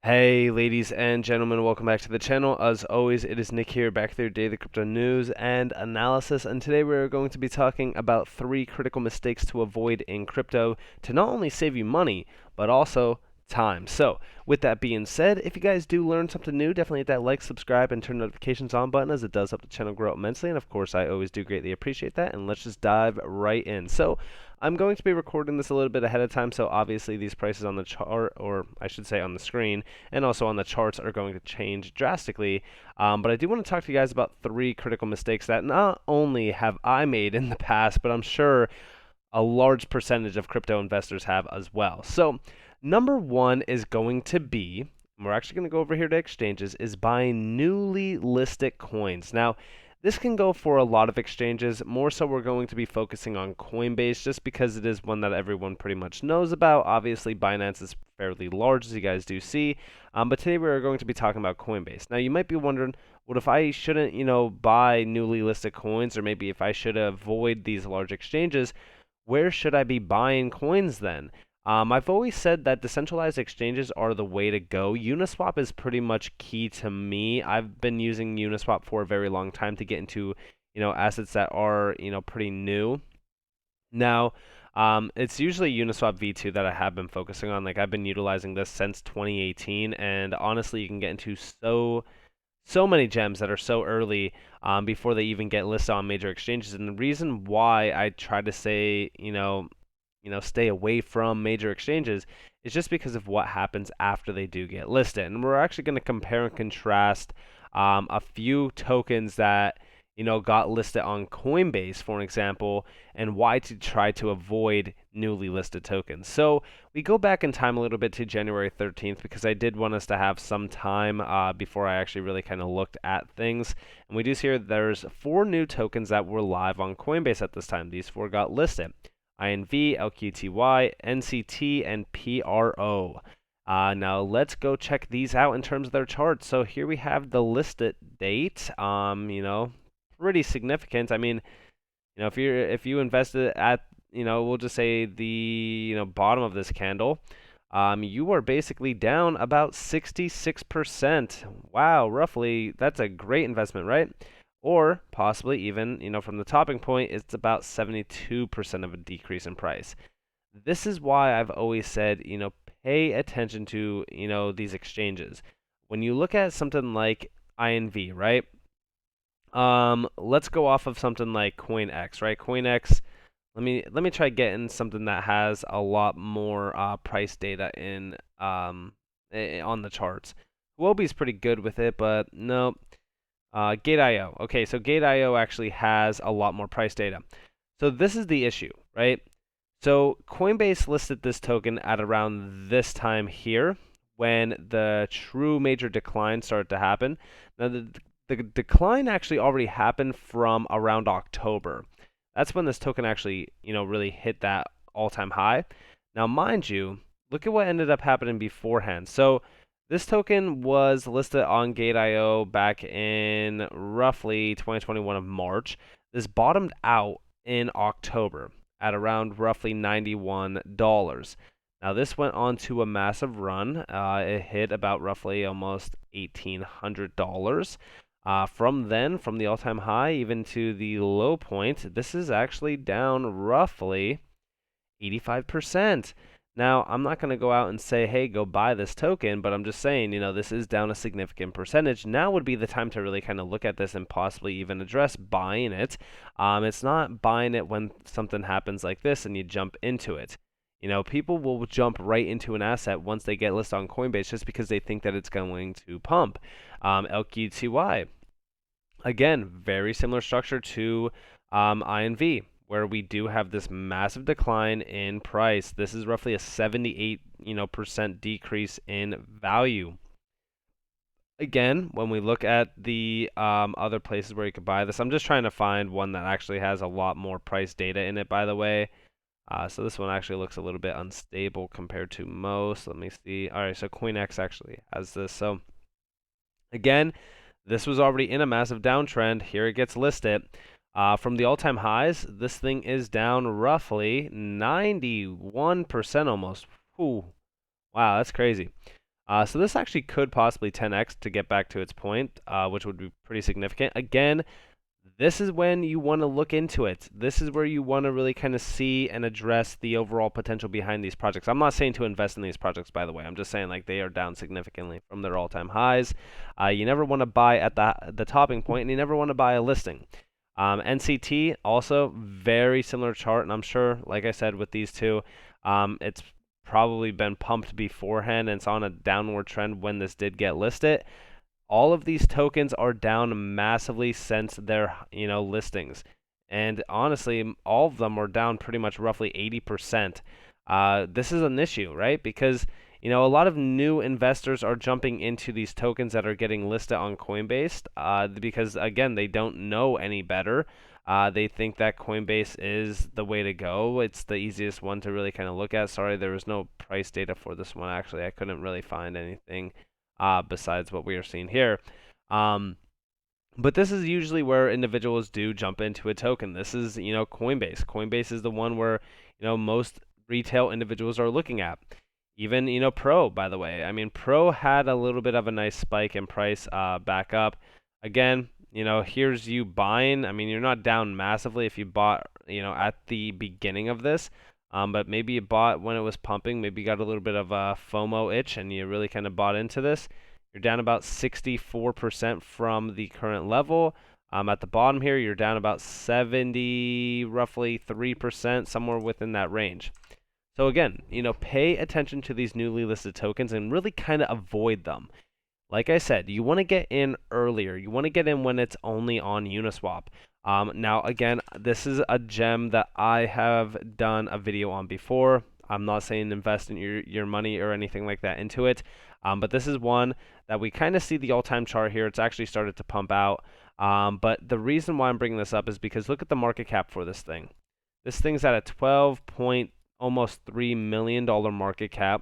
Hey, ladies and gentlemen, welcome back to the channel. As always, it is Nick here, back with your daily crypto news and analysis. And today we're going to be talking about 3 critical mistakes to avoid in crypto to not only save you money, but also time. So, with that being said, if you guys do learn something new, definitely hit that like, subscribe, and turn notifications on button, as it does help the channel grow immensely. And of course, I always do greatly appreciate that. And let's just dive right in. So, I'm going to be recording this a little bit ahead of time, so obviously these prices on the chart, or I should say on the screen, and also on the charts are going to change drastically. But I do want to talk to you guys about 3 critical mistakes that not only have I made in the past, but I'm sure a large percentage of crypto investors have as well. So, number 1 is going to be, and we're actually going to go over here to exchanges, is buying newly listed coins. Now, this can go for a lot of exchanges. More so, we're going to be focusing on Coinbase just because it is one that everyone pretty much knows about. Obviously, Binance is fairly large, as you guys do see. But today we're going to be talking about Coinbase. Now, you might be wondering, what if I shouldn't, buy newly listed coins, or maybe if I should avoid these large exchanges? Where should I be buying coins then? I've always said that decentralized exchanges are the way to go. Uniswap is pretty much key to me. I've been using Uniswap for a very long time to get into, assets that are, pretty new. Now, it's usually Uniswap V2 that I have been focusing on. Like, I've been utilizing this since 2018, and honestly, you can get into so many gems that are so early before they even get listed on major exchanges. And the reason why I try to say, stay away from major exchanges is just because of what happens after they do get listed. And we're actually going to compare and contrast a few tokens that got listed on Coinbase, for example, and why to try to avoid newly listed tokens. So we go back in time a little bit to January 13th because I did want us to have some time before I actually really kind of looked at things. And we do see here there's 4 new tokens that were live on Coinbase at this time. These 4 got listed: INV, LQTY, NCT, and PRO. Now let's go check these out in terms of their charts. So here we have the listed date. Pretty significant. I mean, if you invested at, we'll just say the bottom of this candle, you are basically down about 66%. Wow, roughly, that's a great investment, right? Or possibly even, from the topping point, it's about 72% of a decrease in price. This is why I've always said, pay attention to, these exchanges. When you look at something like INV, right? Let's go off of something like CoinX, right? CoinX. Let me try getting something that has a lot more price data in on the charts. Huobi's pretty good with it, but no. Gate.io. Okay, so Gate.io actually has a lot more price data. So this is the issue, right? So Coinbase listed this token at around this time here when the true major decline started to happen. Now the decline actually already happened from around October. That's when this token actually, really hit that all-time high. Now, mind you, look at what ended up happening beforehand. So this token was listed on Gate.io back in roughly 2021 of March. This bottomed out in October at around roughly $91. Now this went on to a massive run. It hit about roughly almost $1,800. From then, from the all-time high even to the low point, this is actually down roughly 85%. Now, I'm not going to go out and say, hey, go buy this token, but I'm just saying, this is down a significant percentage. Now would be the time to really kind of look at this and possibly even address buying it. It's not buying it when something happens like this and you jump into it. People will jump right into an asset once they get listed on Coinbase just because they think that it's going to pump. LQTY. Again, very similar structure to INV, where we do have this massive decline in price. This is roughly a 78% decrease in value. Again, when we look at the other places where you could buy this, I'm just trying to find one that actually has a lot more price data in it, by the way. So this one actually looks a little bit unstable compared to most. Let me see. All right, so CoinX actually has this. So again, this was already in a massive downtrend. Here it gets listed. From the all-time highs, this thing is down roughly 91% almost. Whew. Wow, that's crazy. So this actually could possibly 10x to get back to its point, which would be pretty significant. Again, this is when you want to look into it. This is where you want to really kind of see and address the overall potential behind these projects. I'm not saying to invest in these projects, by the way. I'm just saying like they are down significantly from their all-time highs. You never want to buy at the topping point, and you never want to buy a listing. NCT also very similar chart, and I'm sure, like I said, with these two, it's probably been pumped beforehand, and it's on a downward trend when this did get listed. All of these tokens are down massively since their listings, and honestly, all of them are down pretty much roughly 80%. This is an issue, right? Because a lot of new investors are jumping into these tokens that are getting listed on Coinbase because again, they don't know any better. They think that Coinbase is the way to go. It's the easiest one to really kind of look at. Sorry, there was no price data for this one. Actually, I couldn't really find anything besides what we are seeing here. But this is usually where individuals do jump into a token. This is, Coinbase. Coinbase is the one where, most retail individuals are looking at. Even, Pro, by the way. I mean, Pro had a little bit of a nice spike in price back up. Again, here's you buying. I mean, you're not down massively if you bought, at the beginning of this. But maybe you bought when it was pumping. Maybe you got a little bit of a FOMO itch and you really kind of bought into this. You're down about 64% from the current level. At the bottom here, you're down about 70, roughly 3%, somewhere within that range. So again, pay attention to these newly listed tokens and really kind of avoid them. Like I said, you want to get in earlier. You want to get in when it's only on Uniswap. Now, again, this is a gem that I have done a video on before. I'm not saying invest in your money or anything like that into it, but this is one that we kind of see the all-time chart here. It's actually started to pump out. But the reason why I'm bringing this up is because look at the market cap for this thing. This thing's at a 12 point almost $3 million market cap,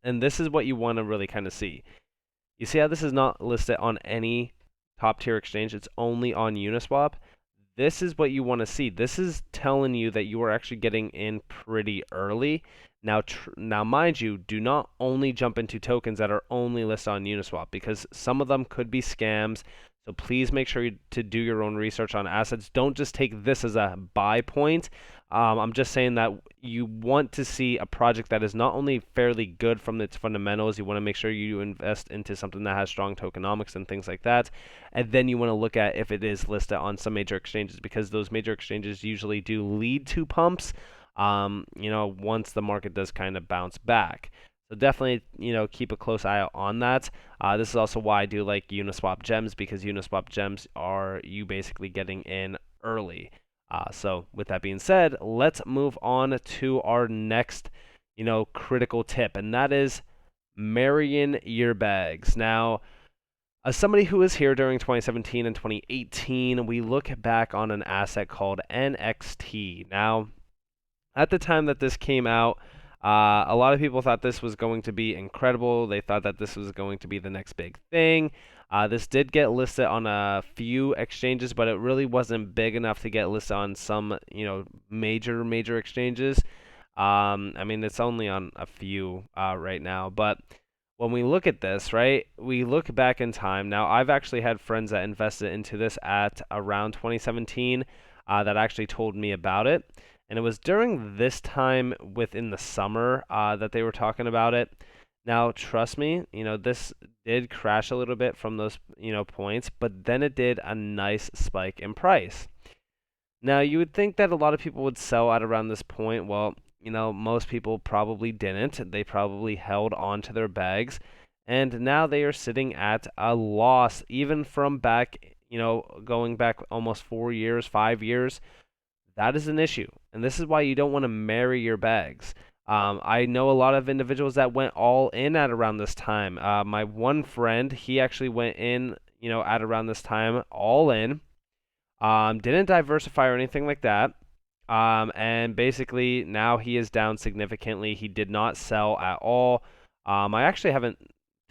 and this is what you want to really kind of see. You see how this is not listed on any top tier exchange? It's only on Uniswap. This is what you want to see. This is telling you that you are actually getting in pretty early. Now, mind you, do not only jump into tokens that are only listed on Uniswap because some of them could be scams. So please make sure to do your own research on assets. Don't just take this as a buy point. I'm just saying that you want to see a project that is not only fairly good from its fundamentals, you want to make sure you invest into something that has strong tokenomics and things like that. And then you want to look at if it is listed on some major exchanges because those major exchanges usually do lead to pumps, once the market does kind of bounce back. So definitely, keep a close eye out on that. This is also why I do like Uniswap gems because Uniswap gems are you basically getting in early. So with that being said, let's move on to our next, critical tip, and that is marrying your bags. Now, as somebody who was here during 2017 and 2018, we look back on an asset called NXT. Now, at the time that this came out, a lot of people thought this was going to be incredible. They thought that this was going to be the next big thing. This did get listed on a few exchanges, but it really wasn't big enough to get listed on some, major exchanges. I mean, it's only on a few right now. But when we look at this, right, we look back in time. Now, I've actually had friends that invested into this at around 2017 that actually told me about it. And it was during this time within the summer that they were talking about it. Now, trust me, this did crash a little bit from those, points, but then it did a nice spike in price. Now, you would think that a lot of people would sell at around this point. Well, most people probably didn't. They probably held on to their bags, and now they are sitting at a loss, even from back, going back almost 4 years, 5 years. That is an issue, and this is why you don't want to marry your bags. I know a lot of individuals that went all in at around this time. My one friend, he actually went in, at around this time, all in. Didn't diversify or anything like that. And basically now he is down significantly. He did not sell at all. I actually haven't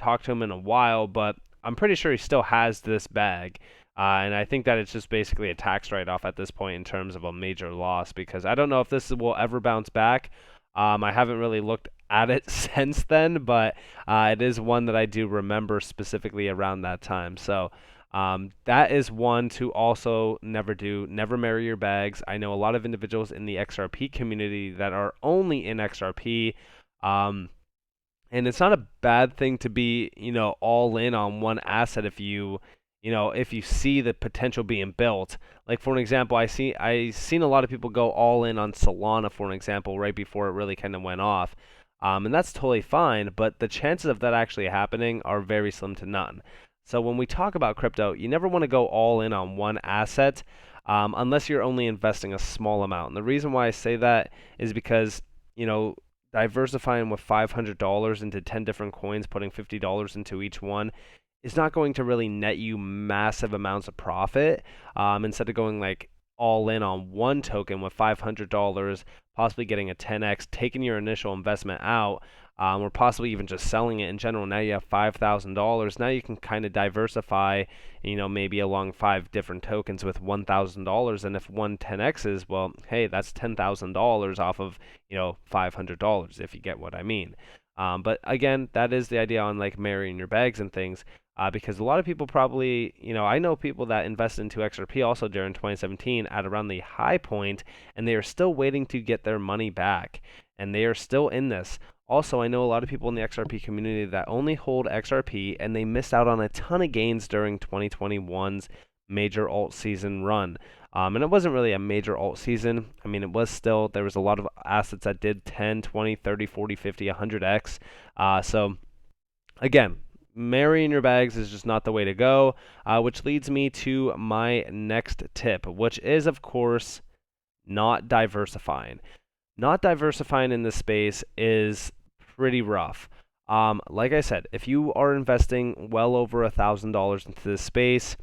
talked to him in a while, but I'm pretty sure he still has this bag. And I think that it's just basically a tax write-off at this point in terms of a major loss because I don't know if this will ever bounce back. I haven't really looked at it since then, but it is one that I do remember specifically around that time. So that is one to also never do. Never marry your bags. I know a lot of individuals in the XRP community that are only in XRP. Um, and it's not a bad thing to be, all in on one asset if if you see the potential being built. Like for an example, I seen a lot of people go all in on Solana for an example right before it really kind of went off. And that's totally fine, but the chances of that actually happening are very slim to none. So when we talk about crypto, you never want to go all in on one asset unless you're only investing a small amount. And the reason why I say that is because, you know, diversifying with $500 into 10 different coins, putting $50 into each one, is not going to really net you massive amounts of profit. Instead of going like all in on one token with $500, possibly getting a 10x, taking your initial investment out, or possibly even just selling it in general. Now you have $5,000. Now you can kind of diversify, maybe along 5 different tokens with $1,000. And if one 10x's, well, hey, that's $10,000 off of, $500, if you get what I mean. But again, that is the idea on like marrying your bags and things. Because a lot of people probably, I know people that invested into XRP also during 2017 at around the high point, and they are still waiting to get their money back, and they are still in this. Also, I know a lot of people in the XRP community that only hold XRP, and they missed out on a ton of gains during 2021's major alt season run. And it wasn't really a major alt season. I mean, it was still, there was a lot of assets that did 10, 20, 30, 40, 50, 100x. So, again, marrying your bags is just not the way to go, which leads me to my next tip, which is, of course, not diversifying. Not diversifying in this space is pretty rough. Like I said, if you are investing well over $1,000 into this space,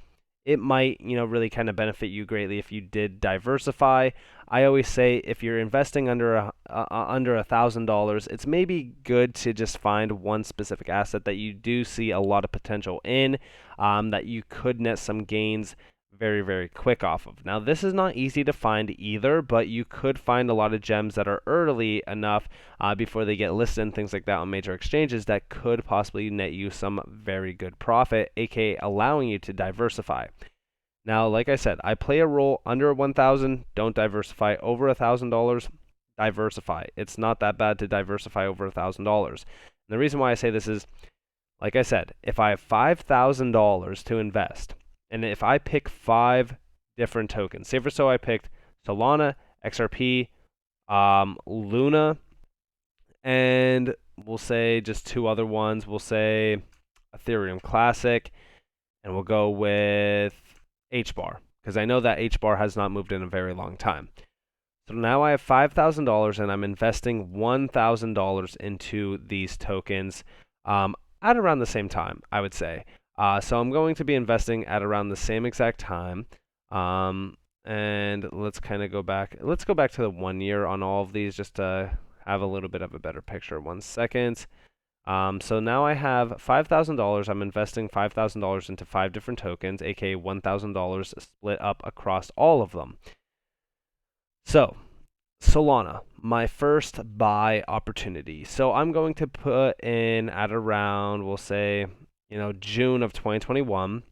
it might, really kind of benefit you greatly if you did diversify. I always say if you're investing under $1,000, it's maybe good to just find one specific asset that you do see a lot of potential in, that you could net some gains very, very quick off of. Now, this is not easy to find either, but you could find a lot of gems that are early enough before they get listed and things like that on major exchanges that could possibly net you some very good profit, aka allowing you to diversify. Now, like I said, I play a role under 1,000, don't diversify. Over $1,000, diversify. It's not that bad to diversify over $1,000. The reason why I say this is, like I said, if I have $5,000 to invest, and if I pick 5 different tokens, say for so I picked Solana, XRP, Luna, and we'll say just 2 other ones. We'll say Ethereum Classic, and we'll go with HBAR, because I know that HBAR has not moved in a very long time. So now I have $5,000 and I'm investing $1,000 into these tokens at around the same time, I would say. So I'm going to be investing at around the same exact time. And let's kind of go back. Let's go back to the 1 year on all of these just to have a little bit of a better picture. 1 second. So now I have $5,000. I'm investing $5,000 into 5 different tokens, aka $1,000 split up across all of them. So, Solana, my first buy opportunity. So I'm going to put in at around, we'll say, June of 2021.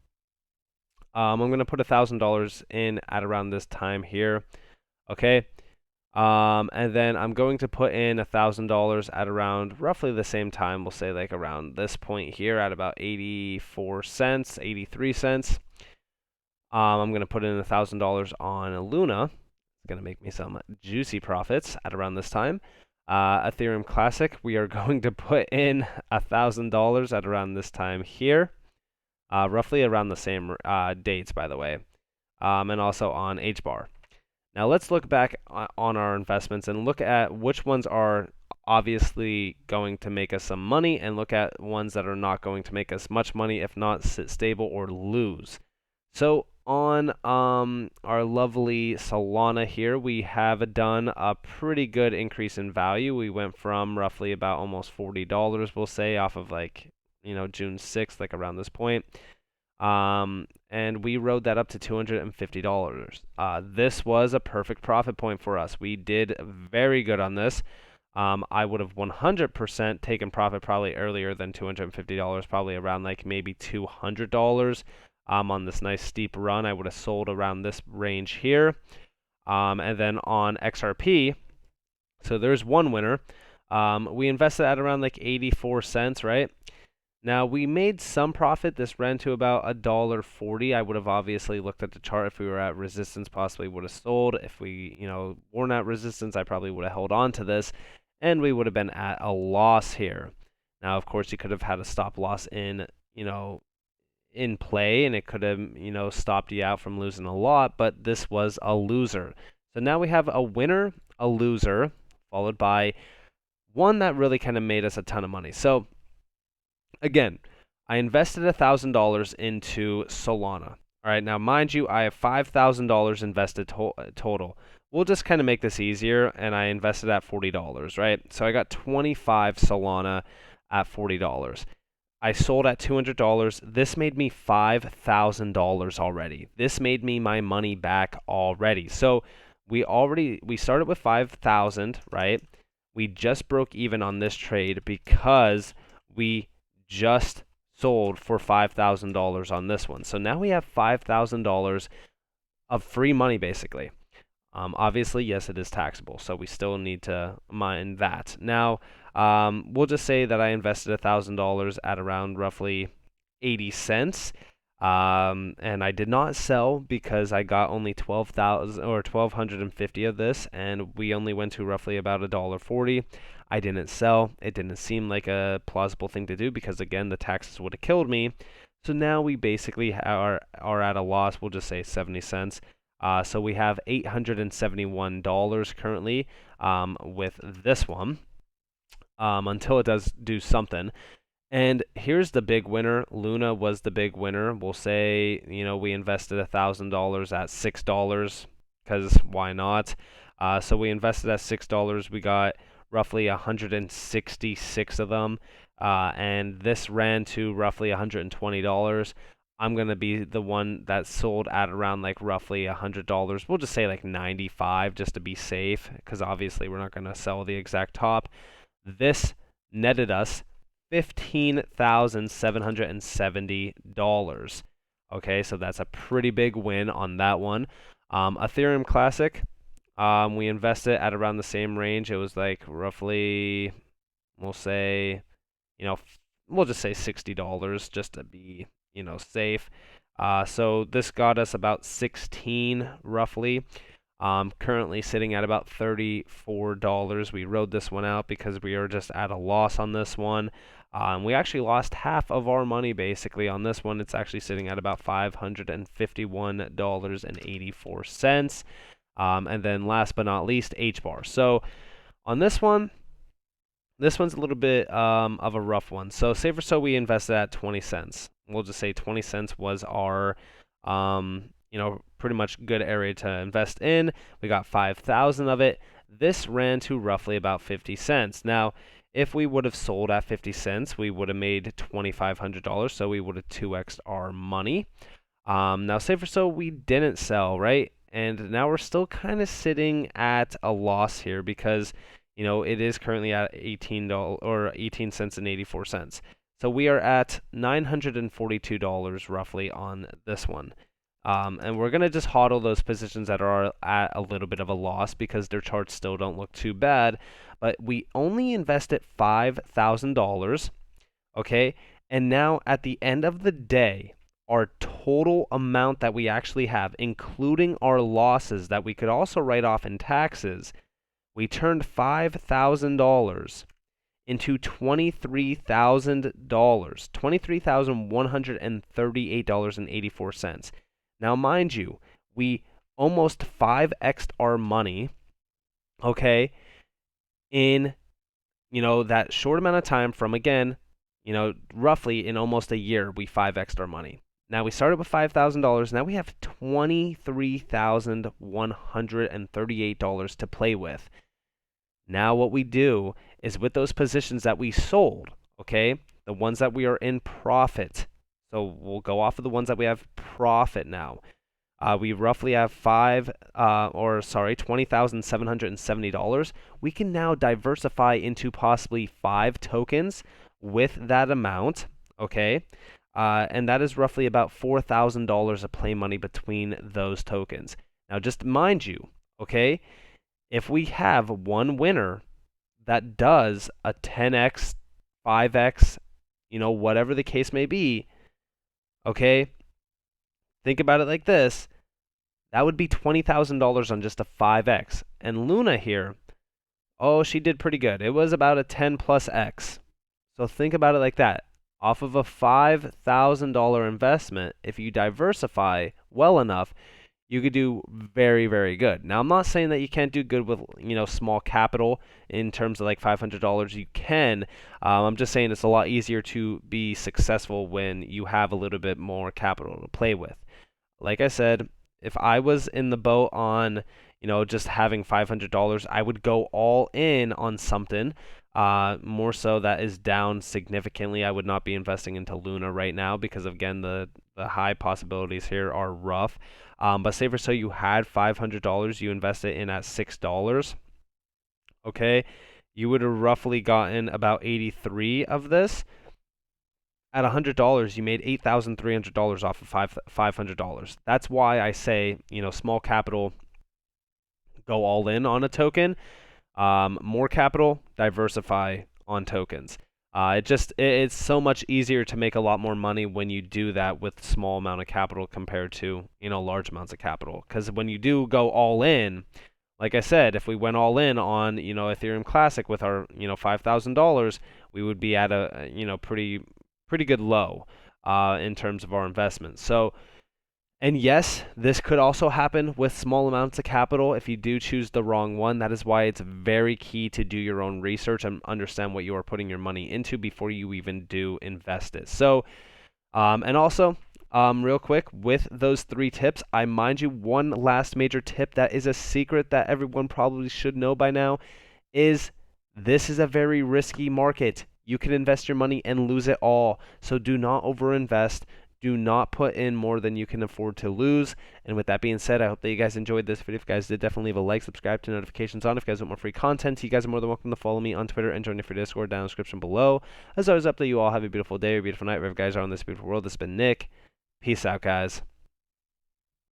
I'm going to put $1,000 in at around this time here. Okay. And then I'm going to put in $1,000 at around roughly the same time. We'll say like around this point here at about 84 cents, 83 cents. I'm going to put in $1,000 on Luna. It's going to make me some juicy profits at around this time. Ethereum Classic, we are going to put in $1,000 at around this time here. Roughly around the same dates, by the way. And also on HBAR. Now let's look back on our investments and look at which ones are obviously going to make us some money and look at ones that are not going to make us much money, if not sit stable or lose. So on our lovely Solana here, we have done a pretty good increase in value. We went from roughly about almost $40, we'll say, off of like, June 6th, like around this point. And we rode that up to $250. This was a perfect profit point for us. We did very good on this. I would have 100% taken profit probably earlier than $250, probably around like maybe $200. On this nice steep run, I would have sold around this range here. And then on XRP, so there's one winner. We invested at around like 84 cents, right? Now we made some profit. This ran to about $1.40. I would have obviously looked at the chart. If we were at resistance, possibly would have sold. If we, weren't at resistance, I probably would have held on to this, and we would have been at a loss here. Now, of course, you could have had a stop loss in play, and it could have, stopped you out from losing a lot, but this was a loser. So now we have a winner, a loser, followed by one that really kind of made us a ton of money. So again, I invested $1,000 into Solana. All right, now mind you, I have $5,000 invested total. We'll just kind of make this easier, and I invested at $40, right? So I got 25 Solana at $40. I sold at $200. This made me $5,000 already. This made me my money back already. So we started with 5,000, right? We just broke even on this trade because we just sold for $5,000 on this one. So now we have $5,000 of free money basically. Obviously, yes, it is taxable, so we still need to mind that. Now, we'll just say that I invested $1,000 at around roughly 80 cents. And I did not sell because I got only 12,000 or 1,250 of this, and we only went to roughly about $1.40. I didn't sell. It didn't seem like a plausible thing to do because again, the taxes would have killed me. So now we basically are at a loss. We'll just say 70 cents. So we have $871 currently with this one until it does do something. And here's the big winner. Luna was the big winner. We'll say, we invested $1,000 at $6 because why not? So we invested at $6. We got roughly 166 of them. And this ran to roughly $120. I'm going to be the one that sold at around like roughly $100. We'll just say like 95 just to be safe because obviously we're not going to sell the exact top. This netted us $15,770. Okay, so that's a pretty big win on that one. Ethereum Classic, we invested at around the same range. It was like roughly, we'll say, we'll just say $60 just to be, safe. So this got us about 16 roughly. Currently sitting at about $34. We rode this one out because we were just at a loss on this one. We actually lost half of our money basically on this one. It's actually sitting at about $551.84. And then last but not least, HBAR. So on this one, this one's a little bit of a rough one. So say for so we invested at 20 cents. We'll just say 20 cents was our pretty much good area to invest in. We got 5,000 of it. This ran to roughly about 50 cents. Now, if we would have sold at 50 cents, we would have made $2,500, so we would have 2x'd our money. Now, say for so we didn't sell, right? And now we're still kind of sitting at a loss here because, it is currently at $18 or 18 cents and 84 cents. So we are at $942 roughly on this one. And we're going to just hodl those positions that are at a little bit of a loss because their charts still don't look too bad. But we only invested $5,000, okay? And now at the end of the day, our total amount that we actually have, including our losses that we could also write off in taxes, we turned $5,000 into $23,000, $23,138.84. Now, mind you, we almost 5x'd our money, okay, in, that short amount of time from, again, roughly in almost a year, we 5x'd our money. Now, we started with $5,000. Now we have $23,138 to play with. Now what we do is with those positions that we sold, okay, the ones that we are in profit, so we'll go off of the ones that we have profit now. We roughly have $20,770. We can now diversify into possibly 5 tokens with that amount, okay? And that is roughly about $4,000 of play money between those tokens. Now, just mind you, okay, if we have one winner that does a 10x, 5x, whatever the case may be, okay, think about it like this. That would be $20,000 on just a 5x. And Luna here, oh, she did pretty good. It was about a 10 plus x. So think about it like that. Off of a $5,000 investment, if you diversify well enough, you could do very, very good. Now, I'm not saying that you can't do good with, small capital in terms of like $500. You can. I'm just saying it's a lot easier to be successful when you have a little bit more capital to play with. Like I said, if I was in the boat on, just having $500, I would go all in on something. More so that is down significantly. I would not be investing into Luna right now because, again, the high possibilities here are rough. But say for so you had $500, you invested in at $6, okay? You would have roughly gotten about 83 of this. At $100, you made $8,300 off of $500. That's why I say, small capital, go all in on a token. More capital, diversify on tokens. It's so much easier to make a lot more money when you do that with small amount of capital compared to, large amounts of capital. Because when you do go all in, like I said, if we went all in on, Ethereum Classic with our, $5,000, we would be at a, pretty good low in terms of our investment. So, and yes, this could also happen with small amounts of capital if you do choose the wrong one. That is why it's very key to do your own research and understand what you are putting your money into before you even do invest it. So, and also, real quick, with those 3 tips, I mind you one last major tip that is a secret that everyone probably should know by now is this is a very risky market. You can invest your money and lose it all. So do not overinvest. Do not put in more than you can afford to lose. And with that being said, I hope that you guys enjoyed this video. If you guys did, definitely leave a like, subscribe, turn notifications on. If you guys want more free content, you guys are more than welcome to follow me on Twitter and join me for Discord down in the description below. As always, up to you all. Have a beautiful day or beautiful night, wherever you guys are on this beautiful world. This has been Nick. Peace out, guys.